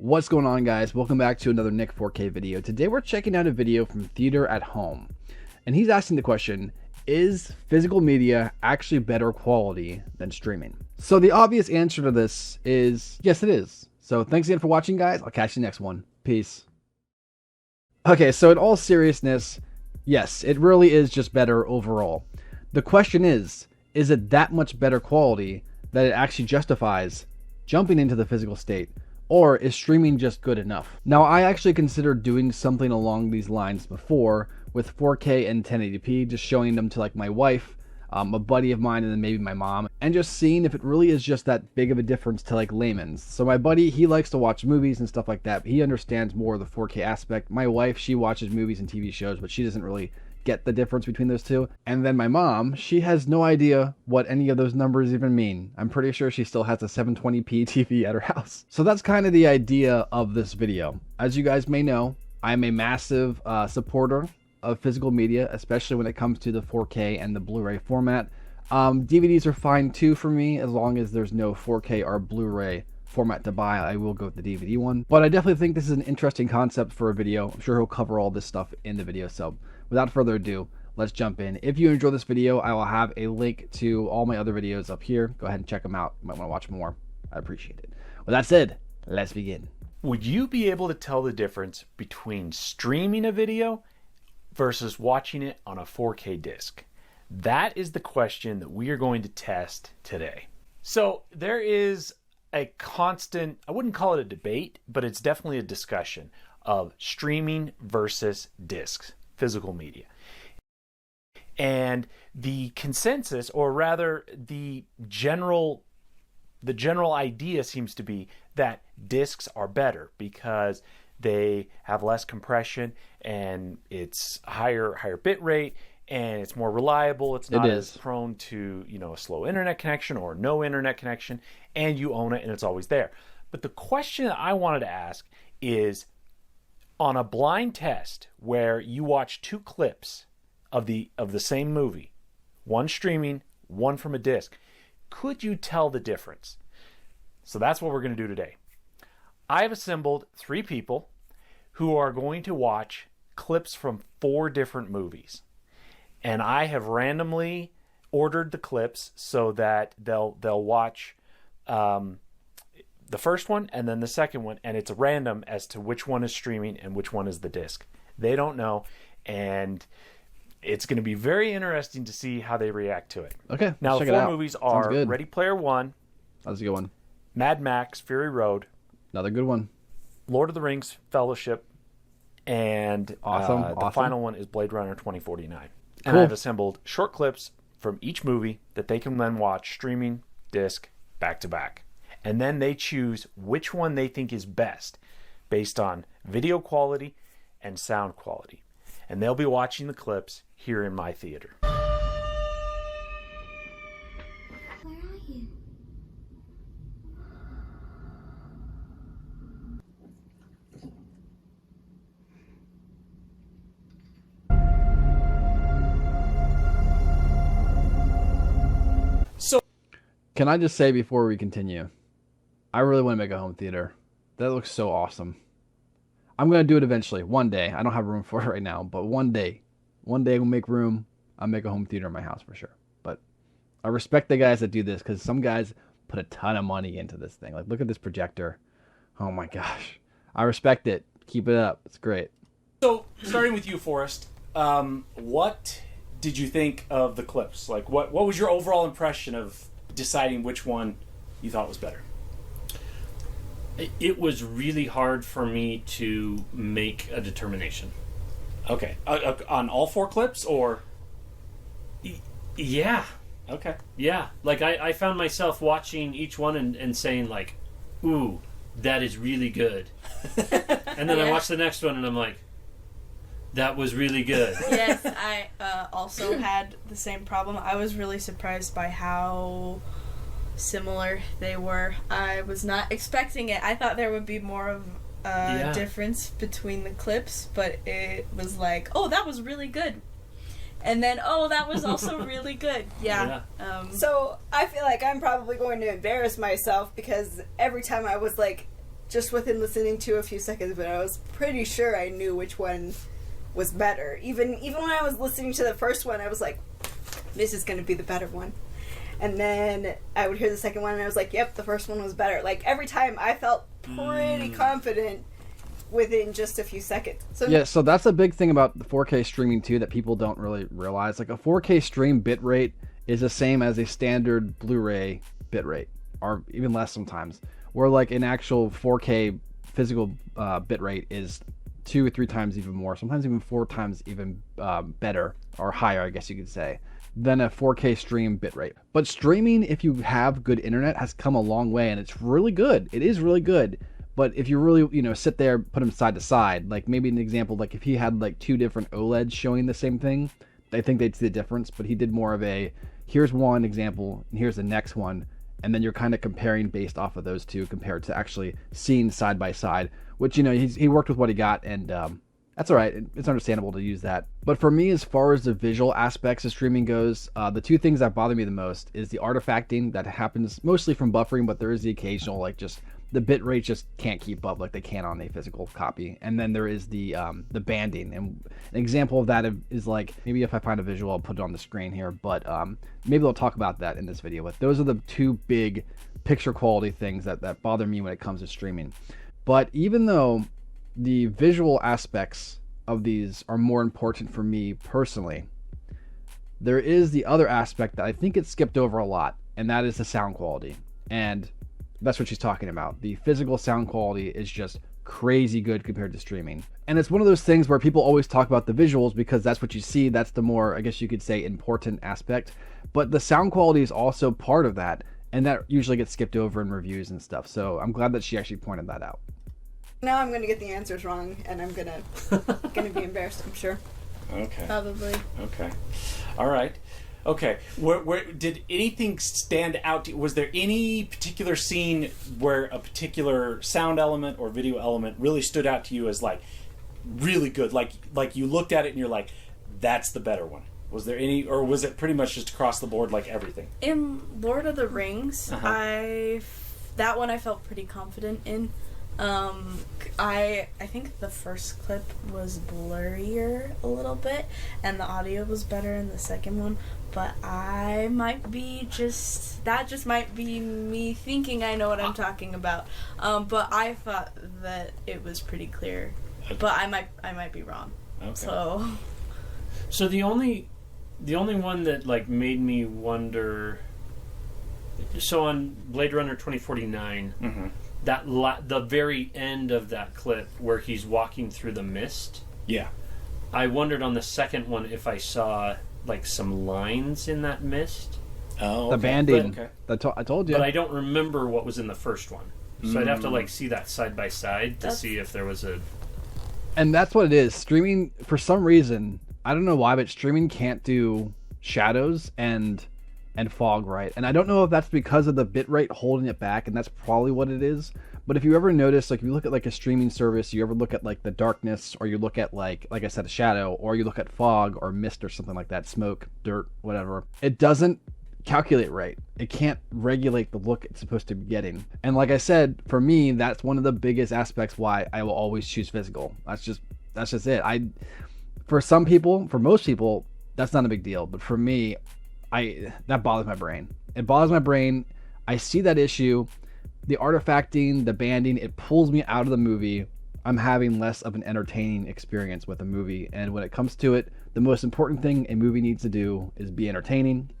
What's going on, guys? Welcome back to another Nick 4K video. Today we're checking out a video from Theater at Home, and he's asking the question, is physical media actually better quality than streaming? So the obvious answer to this is yes, it is. So thanks again for watching, guys. I'll catch you next one. Peace. Okay, so in all seriousness, yes, it really is just better overall. The question is it that much better quality that it actually justifies jumping into the physical state? Or is streaming just good enough? Now, I actually considered doing something along these lines before with 4K and 1080p, just showing them to like my wife, a buddy of mine, and then maybe my mom, and just seeing if it really is just that big of a difference to like layman's. So my buddy, he likes to watch movies and stuff like that, but he understands more of the 4K aspect. My wife, she watches movies and TV shows, but she doesn't really get the difference between those two. And then my mom, she has no idea what any of those numbers even mean. I'm pretty sure she still has a 720p TV at her house. So that's kind of the idea of this video. As you guys may know, I'm a massive supporter of physical media, especially when it comes to the 4K and the Blu-ray format. DVDs are fine too for me, as long as there's no 4K or Blu-ray format to buy. I will go with the DVD one. But I definitely think this is an interesting concept for a video. I'm sure he'll cover all this stuff in the video. So without further ado, let's jump in. If you enjoy this video, I will have a link to all my other videos up here. Go ahead and check them out. You might want to watch more. I appreciate it. With that said, let's begin. Would you be able to tell the difference between streaming a video versus watching it on a 4K disc? That is the question that we are going to test today. So there is a constant, I wouldn't call it a debate, but it's definitely a discussion of streaming versus discs, physical media. And the consensus, or rather the general idea seems to be that discs are better because they have less compression and it's higher bit rate and it's more reliable. It's not as prone to, a slow internet connection or no internet connection, and you own it and it's always there. But the question that I wanted to ask is, on a blind test where you watch two clips of the same movie, one streaming, one from a disc, could you tell the difference? So that's what we're going to do today. I have assembled 3 people who are going to watch clips from 4 different movies. And I have randomly ordered the clips so that they'll watch the first one and then the second one, and it's random as to which one is streaming and which one is the disc. They don't know, and it's going to be very interesting to see how they react to it. Okay. Now, the 4 movies are Ready Player One. That's a good one. Mad Max, Fury Road. Another good one. Lord of the Rings, Fellowship. And the final one is Blade Runner 2049. And Cool. I've assembled short clips from each movie that they can then watch streaming, disc, back to back. And then they choose which one they think is best based on video quality and sound quality. And they'll be watching the clips here in my theater. Where are you? So, Can I just say before we continue, I really want to make a home theater. That looks so awesome. I'm going to do it eventually, one day. I don't have room for it right now, but one day we'll make room. I'll make a home theater in my house for sure. But I respect the guys that do this, because some guys put a ton of money into this thing. Like, look at this projector. Oh my gosh. I respect it. Keep it up. It's great. So starting with you, Forrest, what did you think of the clips? Like, what was your overall impression of deciding which one you thought was better? It was really hard for me to make a determination. Okay. On all 4 clips, or? Yeah. Okay. Yeah. Like, I found myself watching each one and saying, like, ooh, that is really good. And then I watched the next one and I'm like, that was really good. Yes, I also had the same problem. I was really surprised by how similar they were. I was not expecting it. I thought there would be more of a difference between the clips, but it was like, oh, that was really good. And then, oh, that was also really good. Yeah. So I feel like I'm probably going to embarrass myself because every time I was like just within listening to a few seconds, but I was pretty sure I knew which one was better. Even when I was listening to the first one, I was like, this is going to be the better one. And then I would hear the second one, and I was like, yep, the first one was better. Like, every time I felt pretty confident within just a few seconds. So Yeah, so that's a big thing about the 4K streaming too that people don't really realize. Like a 4K stream bitrate is the same as a standard Blu-ray bitrate, or even less sometimes. Where like an actual 4K physical bitrate is 2 or 3 times even more, sometimes even 4 times even better or higher, I guess you could say, than a 4K stream bitrate. But streaming, if you have good internet, has come a long way, and it's really good. It is really good. But if you really, sit there, put them side to side, like maybe an example, like if he had like 2 different OLEDs showing the same thing, I think they'd see the difference. But he did more of a, here's one example, and here's the next one, and then you're kind of comparing based off of those two compared to actually seeing side by side, which, he worked with what he got, and that's all right. It's understandable to use that. But for me, as far as the visual aspects of streaming goes, the 2 things that bother me the most is the artifacting that happens mostly from buffering, but there is the occasional, like, just the bit rate just can't keep up like they can on a physical copy. And then there is the banding, and an example of that is like, maybe if I find a visual, I'll put it on the screen here, but maybe I'll talk about that in this video. But those are the 2 big picture quality things that bother me when it comes to streaming. But even though the visual aspects of these are more important for me personally, there is the other aspect that I think gets skipped over a lot, and that is the sound quality. And that's what she's talking about. The physical sound quality is just crazy good compared to streaming. And it's one of those things where people always talk about the visuals because that's what you see. That's the more, I guess you could say, important aspect. But the sound quality is also part of that, and that usually gets skipped over in reviews and stuff. So I'm glad that she actually pointed that out. now I'm going to get the answers wrong, and I'm going to be embarrassed, I'm sure. Okay. Probably. Okay. All right. Okay. Where did anything stand out to you? Was there any particular scene where a particular sound element or video element really stood out to you as like really good? Like you looked at it and you're like, that's the better one. Was there any, or was it pretty much just across the board like everything? In Lord of the Rings, that one I felt pretty confident in. I think the first clip was blurrier a little bit, and the audio was better in the second one. But I might be that might be me thinking I know what I'm talking about. But I thought that it was pretty clear. But I might be wrong. Okay. So the only one that like made me wonder. So on Blade Runner 2049, the very end of that clip where he's walking through the mist. Yeah. I wondered on the second one if I saw like some lines in that mist. Oh, the banding. I told you. But I don't remember what was in the first one. So I'd have to like see that side by side to see if there was a. And that's what it is. Streaming, for some reason, I don't know why, but streaming can't do shadows and fog right. And I don't know if that's because of the bitrate holding it back, and that's probably what it is. But if you ever notice, like if you look at like a streaming service, you ever look at like the darkness, or you look at like I said, a shadow, or you look at fog or mist or something like that, smoke, dirt, whatever, it doesn't calculate right. It can't regulate the look it's supposed to be getting. And like I said, for me, that's one of the biggest aspects why I will always choose physical. That's just it. For some people, for most people, that's not a big deal. But for me, that bothers my brain. It bothers my brain. I see that issue. The artifacting, the banding, it pulls me out of the movie. I'm having less of an entertaining experience with a movie. And when it comes to it, the most important thing a movie needs to do is be entertaining.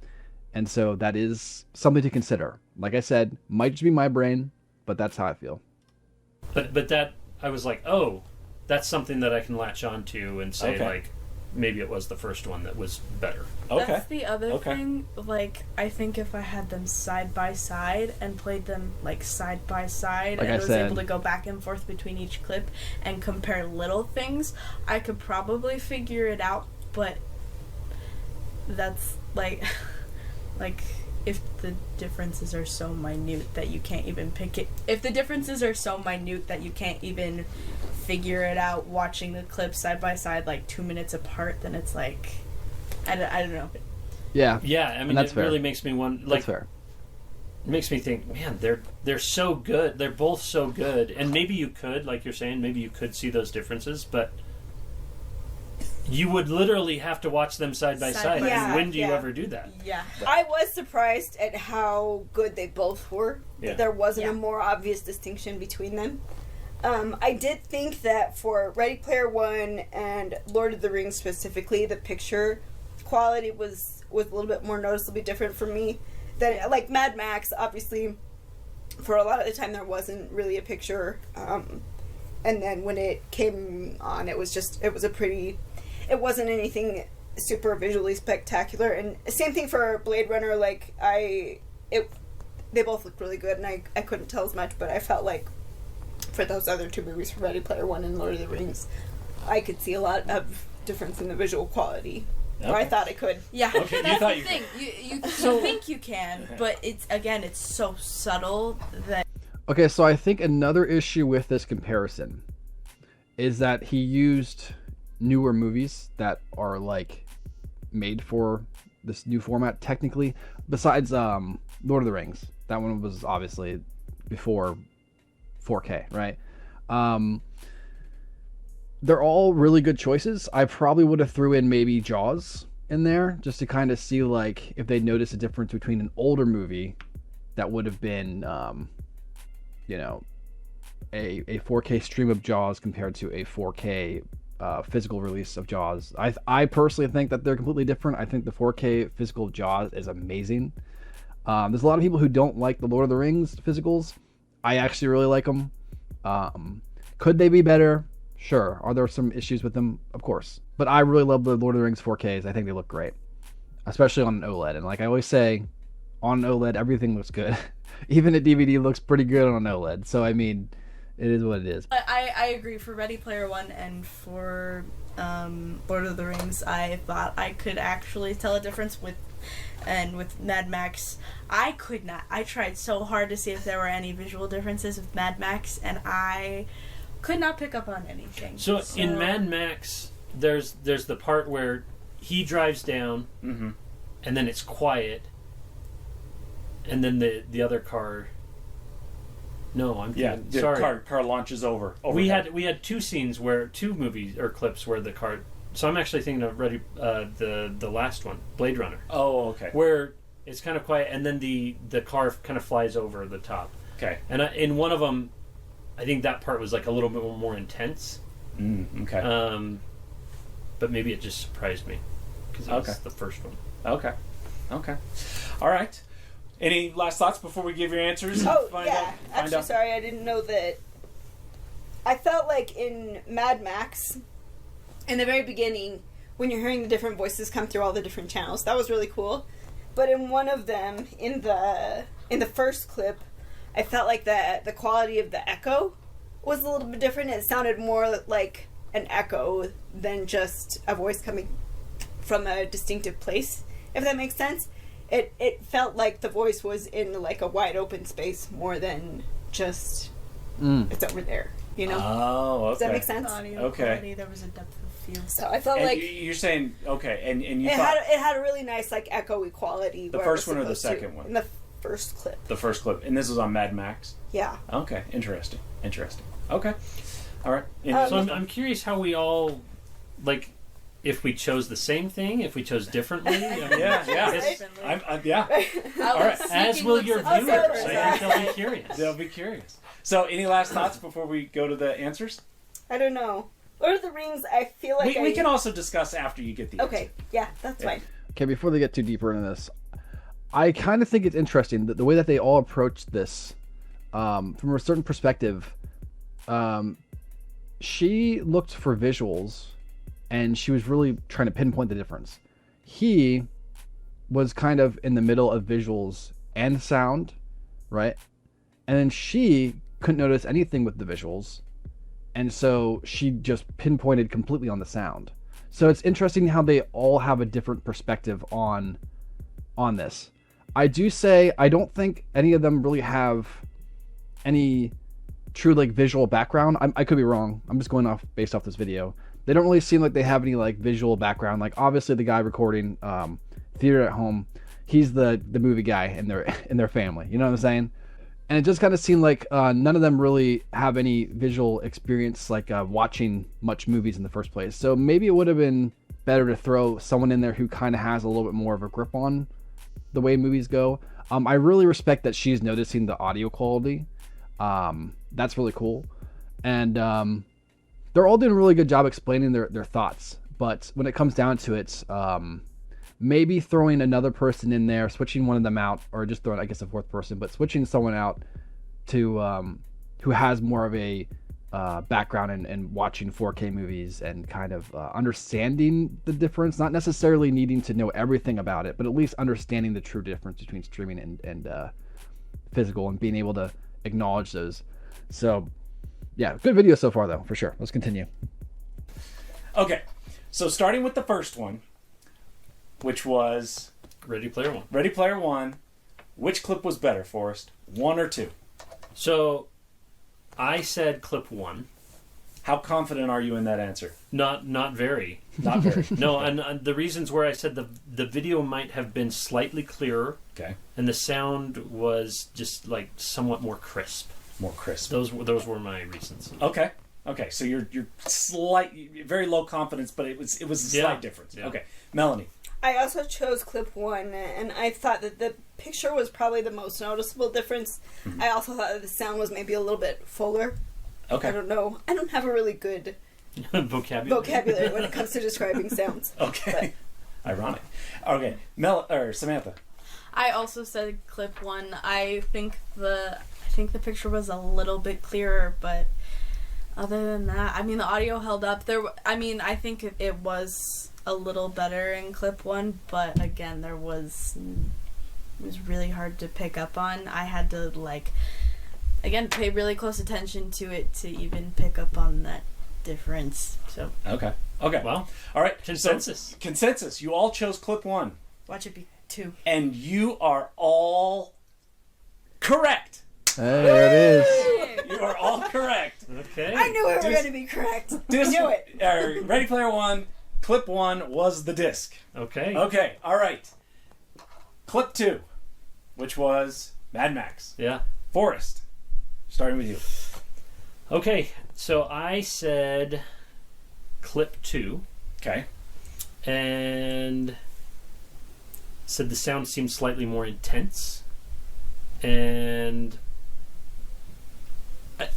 And so that is something to consider. Like I said, might just be my brain, but that's how I feel. But that, I was like, oh, that's something that I can latch on to and say, like, maybe it was the first one that was better. Okay. That's the other thing. Like, I think if I had them side by side and played them like side by side, like and was able to go back and forth between each clip and compare little things, I could probably figure it out. But that's like if the differences are so minute that you can't even pick it. If the differences are so minute that you can't even figure it out watching the clips side by side like 2 minutes apart, then it's like I don't know. Yeah. I mean, that's it fair. really makes me wonder. Like, that's fair. makes me think, man, they're so good. They're both so good, and maybe you could, like you're saying, maybe you could see those differences, but you would literally have to watch them side by side. Yeah, And when do you yeah. ever do that? Yeah. I was surprised at how good they both were. Yeah. There wasn't Yeah. a more obvious distinction between them. I did think that for Ready Player One and Lord of the Rings specifically, the picture quality was a little bit more noticeably different for me. Than, like, Mad Max, obviously, for a lot of the time there wasn't really a picture. And then when it came on, it wasn't anything super visually spectacular. And same thing for Blade Runner, like, they both looked really good, and I couldn't tell as much, but I felt like for those other two movies, for Ready Player One and Lord of the Rings, I could see a lot of difference in the visual quality. Or I Okay. thought I could. Yeah, Okay, you that's thought the you thing. You So- think you can, but it's so subtle that Okay, so I think another issue with this comparison is that he used newer movies that are like made for this new format technically. Besides Lord of the Rings, that one was obviously before 4K, right? They're all really good choices. I probably would have threw in maybe Jaws in there just to kind of see like if they'd notice a difference between an older movie that would have been you know, a 4K stream of Jaws compared to a 4K physical release of Jaws. I personally think that they're completely different. I think the 4K physical of Jaws is amazing. There's a lot of people who don't like the Lord of the Rings physicals. I actually really like them. Could they be better? Sure. Are there some issues with them? Of course. But I really love the Lord of the Rings 4Ks. I think they look great, especially on an OLED. And like I always say, on an OLED, everything looks good. Even a DVD looks pretty good on an OLED. So, I mean, it is what it is. I agree. For Ready Player One and for Lord of the Rings, I thought I could actually tell a difference with Mad Max. I could not. I tried so hard to see if there were any visual differences with Mad Max, and I could not pick up on anything. So in Mad Max, there's the part where he drives down, Mm-hmm. and then it's quiet, and then the other car. No, I'm Yeah, kidding. the Sorry. car launches over. We overhead. had two movies or clips where the car. So I'm actually thinking of the last one, Blade Runner, Oh, okay. where it's kind of quiet, and then the car kind of flies over the top. Okay. And in one of them, I think that part was like a little bit more intense. Okay. But maybe it just surprised me because it was Okay. the first one. Okay. Okay. All right. Any last thoughts before we give your answers? Oh, Find yeah. out- Actually, sorry, I didn't know that. I felt like in Mad Max, in the very beginning, when you're hearing the different voices come through all the different channels, that was really cool. But in one of them, in the first clip, I felt like the quality of the echo was a little bit different. It sounded more like an echo than just a voice coming from a distinctive place, if that makes sense. It felt like the voice was in like a wide open space more than just it's over there, you know? Oh, okay. Does that make sense? Audio Okay. quality, there was a depth of field. So I felt And like you're saying okay, and you it thought had a really nice like echoey quality. The where it was first one or the supposed to. second one? In the first clip. the first clip, and this was on Mad Max. Yeah. Okay, interesting. Okay, all right. So I'm curious how we all like. If we chose the same thing, if we chose differently. I mean, yeah. it's- Yeah. All right. As will your viewers. I think they'll be curious. They'll be curious. So, any last thoughts before we go to the answers? I don't know. Lord of the Rings, I feel like We can also discuss after you get the Okay, answer. yeah, that's fine. Okay, before they get too deeper into this, I kind of think it's interesting that the way that they all approached this, from a certain perspective, she looked for visuals, and she was really trying to pinpoint the difference. He was kind of in the middle of visuals and sound, right? And then she couldn't notice anything with the visuals, and so she just pinpointed completely on the sound. So it's interesting how they all have a different perspective on this. I do say I don't think any of them really have any true like visual background. I could be wrong. I'm just going off based off this video. They don't really seem like they have any like visual background. Like obviously the guy recording Theater at Home, he's the movie guy in their family. You know what I'm saying? And it just kind of seemed like none of them really have any visual experience, like watching much movies in the first place. So maybe it would have been better to throw someone in there who kind of has a little bit more of a grip on the way movies go. I really respect that she's noticing the audio quality. That's really cool. And they're all doing a really good job explaining their thoughts. But when it comes down to it, maybe throwing another person in there, switching one of them out, or just throwing, I guess, a fourth person, but switching someone out to who has more of a background in watching 4K movies and kind of understanding the difference, not necessarily needing to know everything about it, but at least understanding the true difference between streaming and physical, and being able to acknowledge those. So, yeah, good video so far, though, for sure. Let's continue. Okay, so starting with the first one, which was Ready Player One. Ready Player One. Which clip was better, Forrest? 1 or 2? So, I said clip 1. How confident are you in that answer? Not very. Not very. No, and the reasons where I said the video might have been slightly clearer, Okay. and the sound was just like somewhat more crisp. More crisp. Those were my reasons. Okay. Okay. So you're very low confidence, but it was a slight difference. Yeah. Okay. Melanie. I also chose clip 1, and I thought that the picture was probably the most noticeable difference. Mm-hmm. I also thought that the sound was maybe a little bit fuller. Okay. I don't know. I don't have a really good Vocabulary. when it comes to describing sounds. Okay. Ironic. Okay. Samantha. I also said clip 1. I think the picture was a little bit clearer, but other than that, I mean, the audio held up. I think it was a little better in clip 1, but again, it was really hard to pick up on. I had to pay really close attention to it to even pick up on that difference. So Okay. Well, All right. consensus. So, consensus. You all chose clip 1. watch it be 2. And you are all correct. Hey, there it is. You are all correct. Okay. I knew we were Dis- going to be correct. Disc, Knew it. Ready Player One, clip 1 was the disc. Okay. Okay, all right. Clip 2, which was Mad Max. Yeah. Forrest, starting with you. Okay. So I said clip 2, Okay. and said the sound seemed slightly more intense,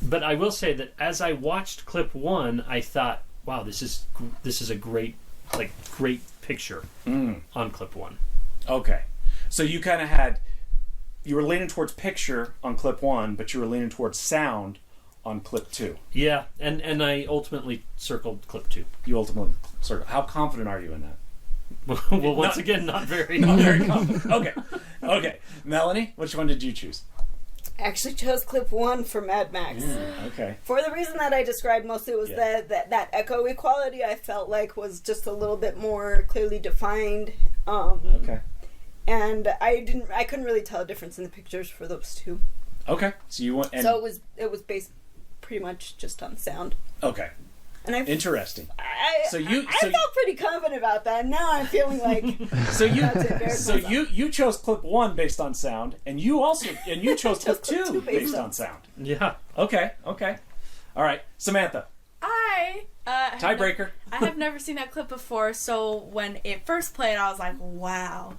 but I will say that as I watched clip 1, I thought, wow, this is a great picture on clip 1. Okay. So you kind of you were leaning towards picture on clip 1, but you were leaning towards sound on clip 2. Yeah, and I ultimately circled clip 2. You ultimately circled. How confident are you in that? Well, once again, not very. Not very confident. Okay. Melanie, which one did you choose? I actually chose clip 1 for Mad Max. Okay. For the reason that I described mostly, was that echoey quality I felt like was just a little bit more clearly defined. Okay. And I couldn't really tell a difference in the pictures for those two. Okay. So you want So it was based pretty much just on sound. Okay. And Interesting. I felt pretty confident about that. Now I'm feeling like So you you chose clip 1 based on sound, and you chose clip 2 based on sound. Yeah. Okay. All right, Samantha. Tiebreaker. I have never seen that clip before, so when it first played, I was like, wow,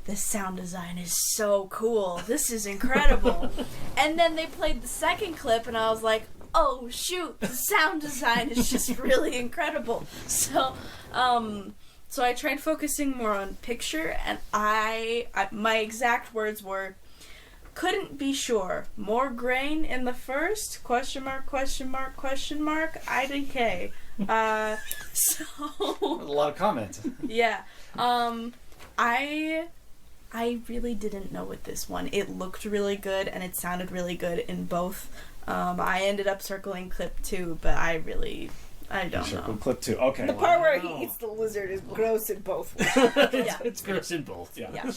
this sound design is so cool. This is incredible. And then they played the second clip, and I was like, oh, shoot, the sound design is just really incredible. So I tried focusing more on picture, and my exact words were, couldn't be sure. More grain in the first? Question mark, question mark, question mark. IDK. So A lot of comments. yeah. I really didn't know with this one. It looked really good and it sounded really good in both. I ended up circling clip 2, but I don't know. Clip 2. Okay. the part where he eats the lizard is gross in both ways. Yeah. It's gross in both. Yeah. Yeah.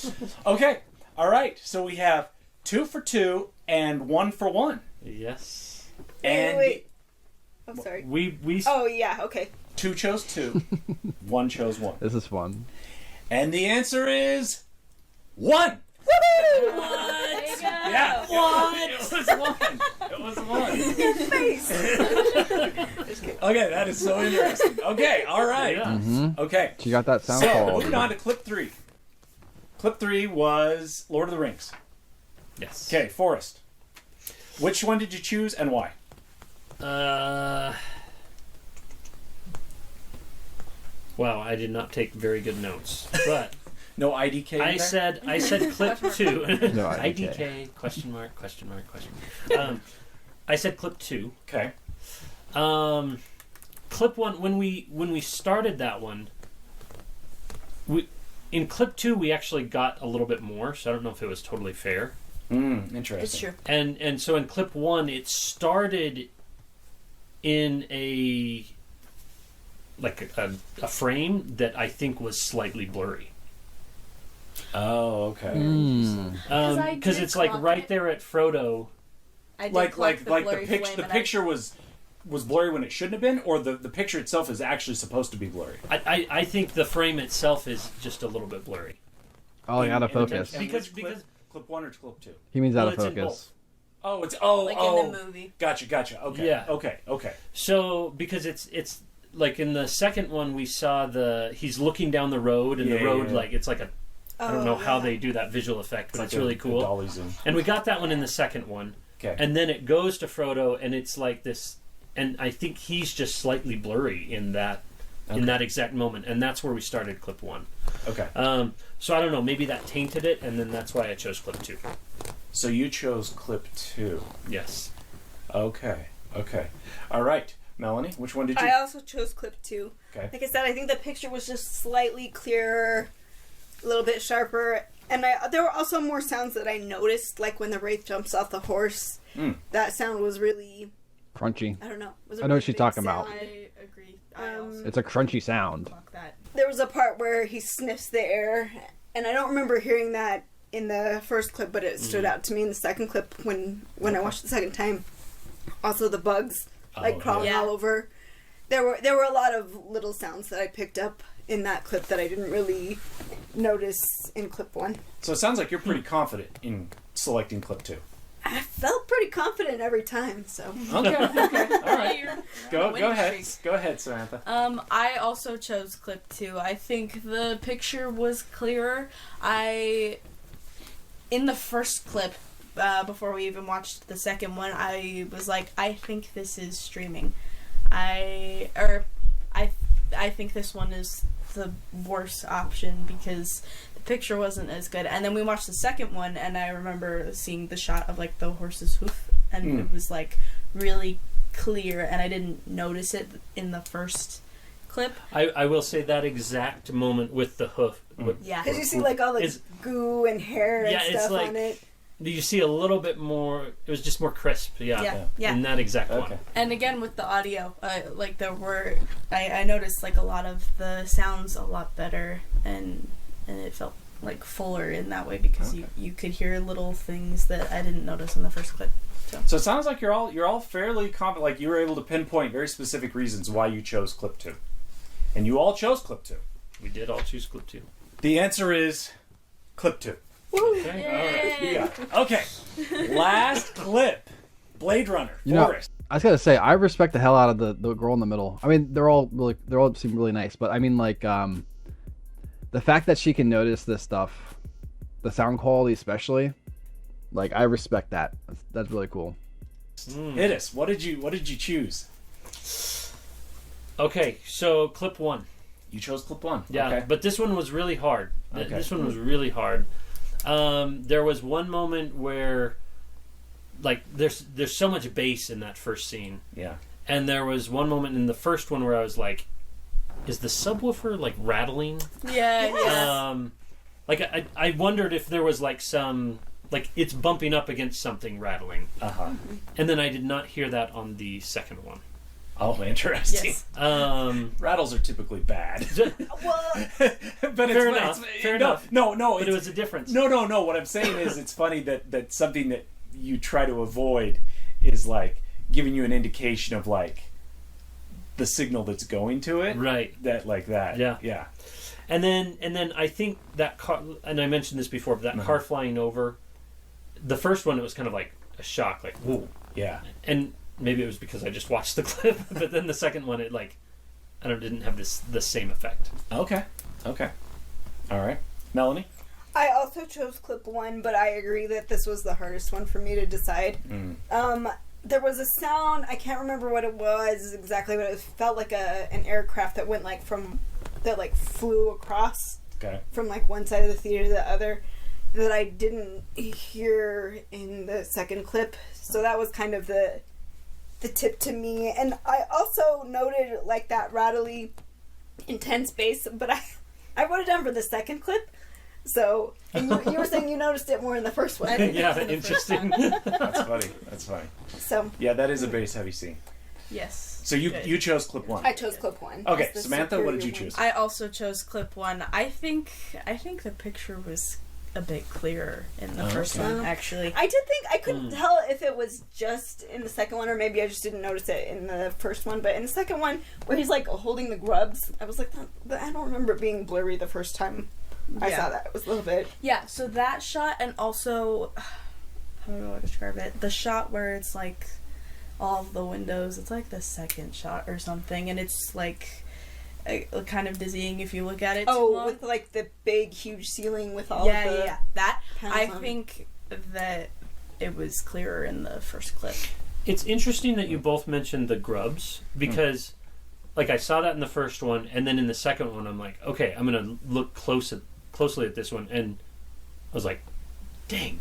Okay. All right. So we have 2 for 2 and 1 for 1. Yes. And Wait. I'm sorry. We Oh, yeah, okay. 2 chose 2, 1 chose 1. This is fun. And the answer is 1. There you go. Yeah. What? It was 1. Okay, that is so interesting. Okay, all right. Yeah. Okay. She got that sound So, quality. moving on to clip 3. Clip 3 was Lord of the Rings. Yes. Okay, Forrest. Which one did you choose and why? Wow, I did not take very good notes. But No IDK in I there? said clip 2. No, IDK, question mark. I said clip 2. Okay. Clip 1, when we started that one, in clip 2 we actually got a little bit more, so I don't know if it was totally fair. Interesting. It's true. And so in clip 1 it started in a frame that I think was slightly blurry. Oh, okay. I Because did it's like clock right it. there at Frodo. I did Like clock the blurry picture flame the and picture was blurry when it shouldn't have been, or the picture itself is actually supposed to be blurry. I think the frame itself is just a little bit blurry. Oh, out of And- and- focus. and Because- which clip? because- Clip 1 or clip 2? He means Well, out of it's in focus. Oh, it's like in the movie. Gotcha. Okay. Yeah. Okay. So because it's like in the second one we saw he's looking down the road and Yeah, the road yeah. like it's like a I don't know how they do that visual effect, but it's really cool. Dolly zoom. And we got that one in the second one. Okay. And then it goes to Frodo, and it's like this, and I think he's just slightly blurry in that exact moment, and that's where we started clip 1. Okay. So I don't know, maybe that tainted it, and then that's why I chose clip 2. So you chose clip 2. Yes. Okay. All right. Melanie, which one did you? I also chose clip 2. Okay. Like I said, I think the picture was just slightly clearer, a little bit sharper, and there were also more sounds that I noticed, like when the wraith jumps off the horse. That sound was really, Crunchy. I don't know. Was I know what she's talking about. I agree. I also It's a crunchy sound. clock that. There was a part where he sniffs the air, and I don't remember hearing that in the first clip, but it stood out to me in the second clip when I watched the second time. Also, the bugs crawling yeah. all over. There were a lot of little sounds that I picked up in that clip that I didn't really notice in clip 1. So it sounds like you're pretty confident in selecting clip 2. I felt pretty confident every time, so. Okay. All right. You're Go winning ahead. streak. Go ahead, Samantha. I also chose clip 2. I think the picture was clearer. In the first clip, before we even watched the second one, I was like, I think this is streaming. I think this one is the worst option because the picture wasn't as good. And then we watched the second one, and I remember seeing the shot of like the horse's hoof, and it was like really clear, and I didn't notice it in the first clip. I will say that exact moment with the hoof. Yeah. Because you see like all the It's- goo and hair and Yeah, it's stuff like- on it. You see a little bit more. It was just more crisp. Yeah. In that exact one. Okay. And again with the audio, like there were, I noticed like a lot of the sounds a lot better, and it felt like fuller in that way because you could hear little things that I didn't notice in the first clip. So it sounds like you're all fairly confident. Like you were able to pinpoint very specific reasons why you chose clip 2, and you all chose clip 2. We did all choose clip 2. The answer is clip 2. Okay. Yay. All right. Yeah. Okay. Last clip. Blade Runner. You know, Forrest. I was gonna say I respect the hell out of the girl in the middle. I mean, they all seem really nice, but I mean, like, the fact that she can notice this stuff, the sound quality especially, like, I respect that. That's really cool. Idis, what did you choose? Okay, so clip 1. You chose clip 1. Yeah, Okay. but this one was really hard. Okay. This one was really hard. There was one moment where, like, there's so much bass in that first scene, Yeah. and there was one moment in the first one where I was like, "Is the subwoofer like rattling?" Yeah. Like I wondered if there was like some like it's bumping up against something rattling, and then I did not hear that on the second one. Oh, interesting. Yes. Rattles are typically bad. Well, But Fair enough. Fair enough. No. But it was a difference. No. What I'm saying is, it's funny that something that you try to avoid is like giving you an indication of like the signal that's going to it. Right. That like that. Yeah. Yeah. And then I think that car, and I mentioned this before, but that car flying over, the first one, it was kind of like a shock, like, whoa. Yeah. And maybe it was because I just watched the clip, but then the second one, it like, I don't didn't have the same effect. Okay. All right. Melanie? I also chose clip 1, but I agree that this was the hardest one for me to decide. There was a sound, I can't remember what it was exactly, but it felt like an aircraft that went like that flew across from like one side of the theater to the other, that I didn't hear in the second clip. So that was kind of the tip to me. And I also noted like that rattly, intense bass, but I wrote it down for the second clip. So, and you were saying you noticed it more in the first one. Yeah, interesting. That's funny. So yeah, that is a bass heavy scene. Yes. So you chose clip 1. I chose clip 1. Okay, That's the Samantha, what did you superior choose? I also chose clip 1. I think the picture was a bit clearer in the first one, actually. I did think I couldn't tell if it was just in the second one or maybe I just didn't notice it in the first one. But in the second one, where he's like holding the grubs, I was like, I don't remember it being blurry the first time I saw that. It was a little bit. Yeah, so that shot, and also, how do I describe it? The shot where it's like all of the windows, it's like the second shot or something, and it's like kind of dizzying if you look at it too long. With like the big, huge ceiling with all of the... That, I panels on it. think that it was clearer in the first clip. It's interesting that you both mentioned the grubs, because like I saw that in the first one, and then in the second one I'm like, okay, I'm going to look closely at this one, and I was like, dang,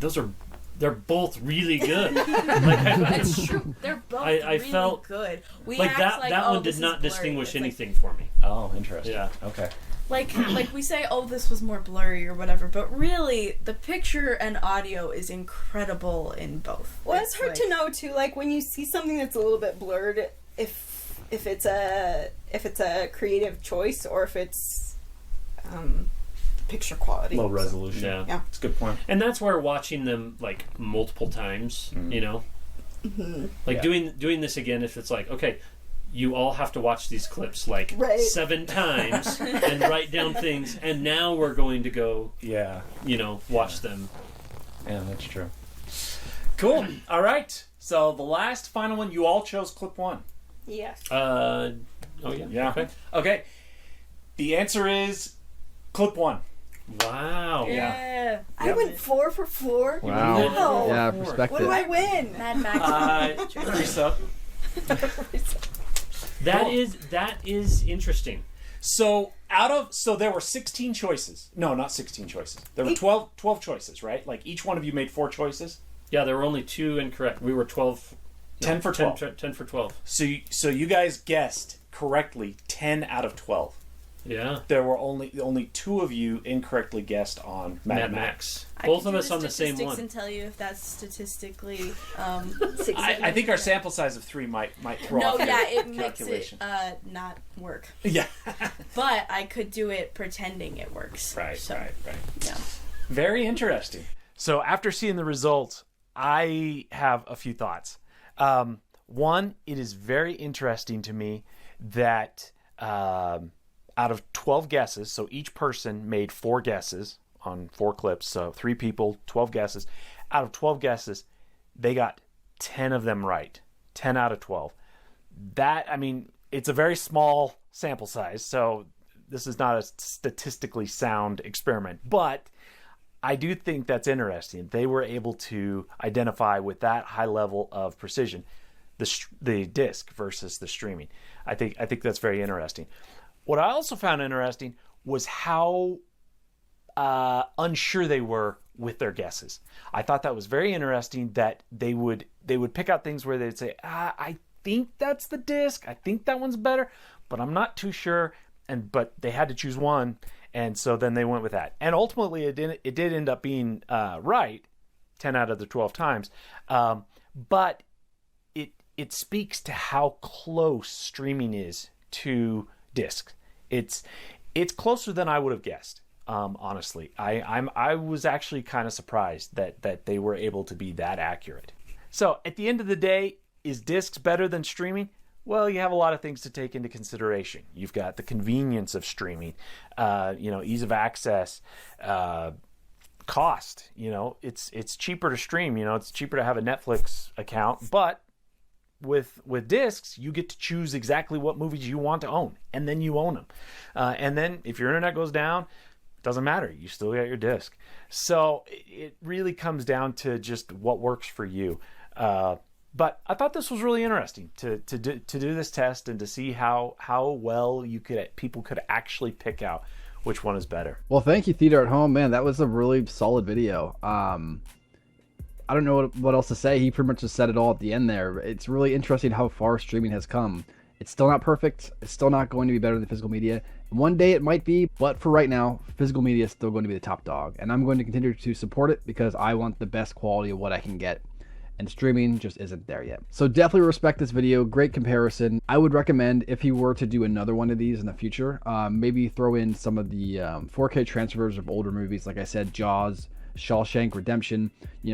they're both really good. It's true. They're both I really felt good. We like act that oh, one this did is not blurry. distinguish It's like- anything for me. Oh, interesting. Yeah. Okay. Like we say, oh, this was more blurry or whatever, but really, the picture and audio is incredible in both. Well, it's hard to know too. Like when you see something that's a little bit blurred, if it's a creative choice or if it's picture quality. Low resolution. Yeah. Yeah. That's a good point. And that's where watching them like multiple times, you know, like doing this again. If it's like, okay, you all have to watch these clips like 7 times and write down things, and now we're going to go, watch them. Yeah, that's true. Cool. All right. So the last final one, you all chose clip 1. Yes. Oh yeah. Yeah. Okay. The answer is clip 1. Wow. Yeah. I went 4 for 4. Wow. Wow. Yeah, What perspective. do I win? Mad Max. Teresa. That is interesting. So there were 16 choices. No, not 16 choices. There were 12 choices, right? Like each one of you made 4 choices. Yeah, there were only 2 incorrect. We were 12. 10 for 12. 10 for 12. So you guys guessed correctly 10 out of 12. Yeah. There were only 2 of you incorrectly guessed on Mad Max. Both of us on the same one. And tell you if that's statistically. I think our sample size of 3 might throw No, off your yeah, it makes calculation. it not work. Yeah. But I could do it pretending it works. Right. Yeah. Very interesting. So after seeing the results, I have a few thoughts. One, it is very interesting to me that out of 12 guesses, so each person made 4 guesses on 4 clips, so 3 people, 12 guesses. Out of 12 guesses, they got 10 of them right. 10 out of 12. That, I mean, it's a very small sample size, so this is not a statistically sound experiment, but I do think that's interesting. They were able to identify with that high level of precision the disc versus the streaming. I think that's very interesting. What I also found interesting was how unsure they were with their guesses. I thought that was very interesting that they would pick out things where they'd say, I think that's the disc. I think that one's better, but I'm not too sure. But they had to choose one, and so then they went with that. And ultimately, it did end up being right 10 out of the 12 times. But it speaks to how close streaming is to disc. It's closer than I would have guessed. Honestly, I was actually kind of surprised that they were able to be that accurate. So at the end of the day, is discs better than streaming? Well, you have a lot of things to take into consideration. You've got the convenience of streaming, ease of access, cost. It's cheaper to stream. It's cheaper to have a Netflix account, but with discs, you get to choose exactly what movies you want to own, and then you own them. And then if your internet goes down, doesn't matter. You still got your disc. So it really comes down to just what works for you. But I thought this was really interesting to do this test and to see how well people could actually pick out which one is better. Well, thank you, Theater at Home. Man, that was a really solid video. I don't know what else to say. He pretty much just said it all at the end there. It's really interesting how far streaming has come. It's still not perfect. It's still not going to be better than physical media. One day it might be, but for right now, physical media is still going to be the top dog. And I'm going to continue to support it because I want the best quality of what I can get. And streaming just isn't there yet. So definitely respect this video. Great comparison. I would recommend, if he were to do another one of these in the future, maybe throw in some of the 4K transfers of older movies. Like I said, Jaws, Shawshank Redemption,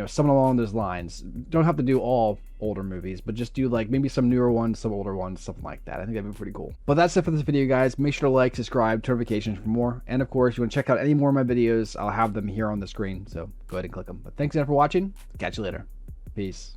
something along those lines. Don't have to do all older movies, but just do like maybe some newer ones, some older ones, something like that. I think that'd be pretty cool. But that's it for this video, guys. Make sure to like, subscribe, turn notifications for more. And of course, if you want to check out any more of my videos, I'll have them here on the screen. So go ahead and click them. But thanks again for watching. Catch you later. Peace.